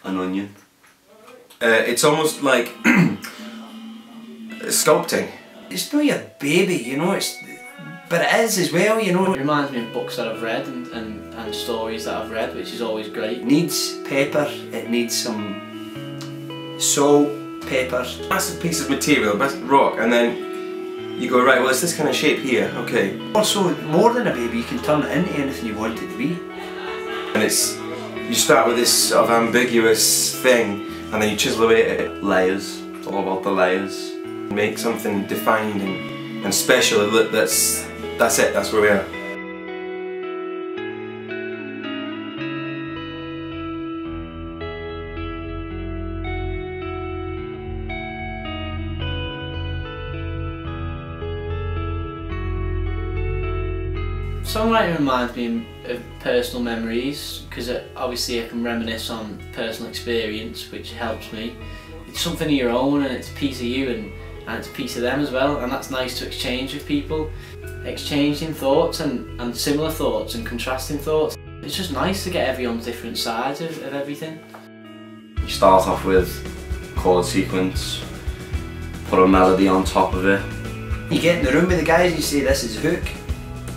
an onion. It's almost like sculpting. It's not your baby, you know, but it is as well, you know. It reminds me of books that I've read and stories that I've read, which is always great. It needs pepper, it needs some salt, pepper. Massive piece of material, rock, and then you go, right, well it's this kind of shape here, okay. Also, more than a baby, you can turn it into anything you want it to be. And you start with this sort of ambiguous thing, and then you chisel away at it. Layers, it's all about the layers. Make something defined and special. That's it, that's where we are. Songwriting reminds me of personal memories, because obviously I can reminisce on personal experience, which helps me. It's something of your own, and it's a piece of you, and it's a piece of them as well, and that's nice to exchange with people. Exchanging thoughts and similar thoughts and contrasting thoughts. It's just nice to get everyone's different sides of everything. You start off with chord sequence, put a melody on top of it. You get in the room with the guys and you say, this is a hook.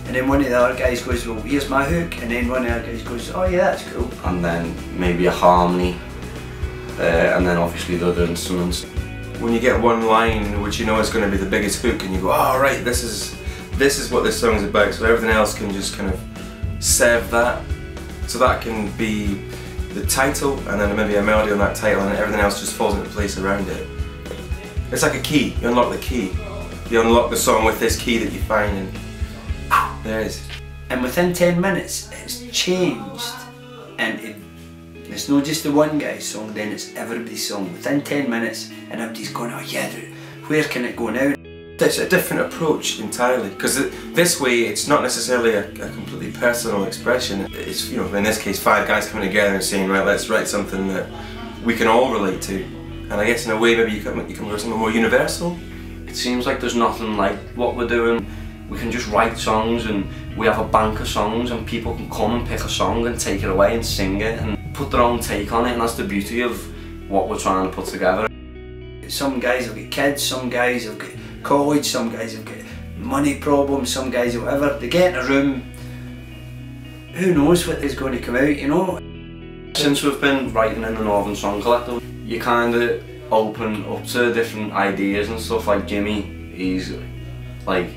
And then one of the other guys goes, well, here's my hook. And then one of the other guys goes, oh yeah, that's cool. And then maybe a harmony, and then obviously the other instruments. When you get one line which you know is going to be the biggest hook, and you go, oh right, this is what this song is about, so everything else can just kind of serve that. So that can be the title, and then maybe a melody on that title, and everything else just falls into place around it. It's like a key. You unlock the key. You unlock the song with this key that you find, and there it is. And within 10 minutes, it's changed. And it's not just the one guy's song, then it's everybody's song. Within 10 minutes, and everybody's going, oh yeah, where can it go now? It's a different approach entirely, because this way it's not necessarily a completely personal expression. It's, you know, in this case, 5 guys coming together and saying, right, let's write something that we can all relate to. And I guess in a way maybe you can go something more universal. It seems like there's nothing like what we're doing. We can just write songs, and we have a bank of songs, and people can come and pick a song and take it away and sing it and put their own take on it, and that's the beauty of what we're trying to put together. Some guys have got kids, some guys have got college, some guys have got money problems, some guys have whatever. They get in a room, who knows what is going to come out, you know? Since we've been writing in the Northern Song Collective, you kind of open up to different ideas and stuff. Like Jimmy, he's like,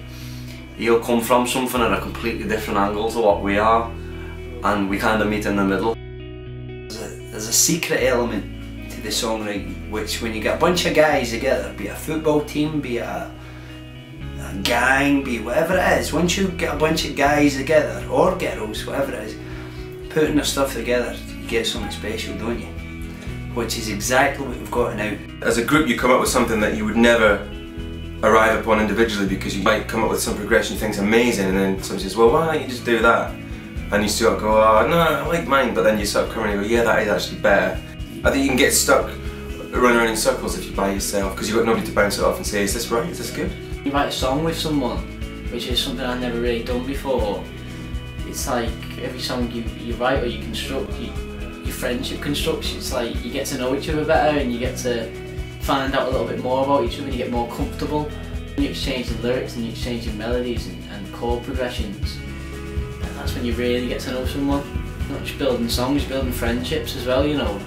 he'll come from something at a completely different angle to what we are, and we kind of meet in the middle. There's a secret element to the songwriting, which when you get a bunch of guys together, be it a football team, be it a gang, be it whatever it is, once you get a bunch of guys together, or girls, whatever it is, putting their stuff together, you get something special, don't you? Which is exactly what we've got now. As a group you come up with something that you would never arrive upon individually, because you might come up with some progression you think's amazing, and then someone says, well, why don't you just do that? And you sort of go, oh no, I like mine, but then you sort of come around and go, yeah, that is actually better. I think you can get stuck running around in circles if you're by yourself, because you've got nobody to bounce it off and say, is this right, is this good? You write a song with someone, which is something I've never really done before. It's like every song you write or you construct, your friendship constructs, it's like you get to know each other better, and you get to find out a little bit more about each other, and you get more comfortable. You're exchanging lyrics and you're exchanging melodies and chord progressions, and that's when you really get to know someone. Not just building songs, you're building friendships as well, you know.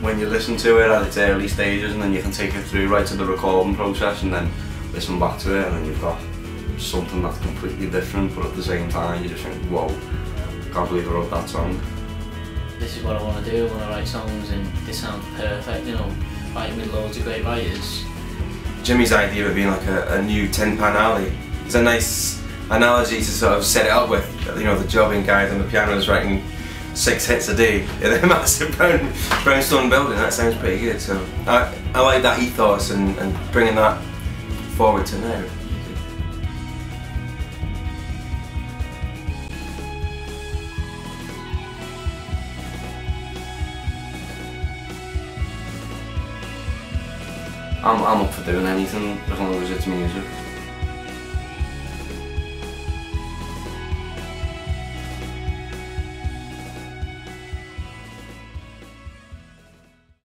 When you listen to it at its early stages, and then you can take it through right to the recording process, and then listen back to it, and then you've got something that's completely different, but at the same time you just think, whoa, I can't believe I wrote that song. This is what I want to do, I want to write songs, and this sounds perfect, you know, writing with loads of great writers. Jimmy's idea of being like a new Tin Pan Alley is a nice analogy to sort of set it up with. You know, the jobbing guys on the pianos writing 6 hits a day in a massive brownstone building. That sounds pretty good. So I like that ethos and bringing that forward to now. I'm up for doing anything as long as it's music.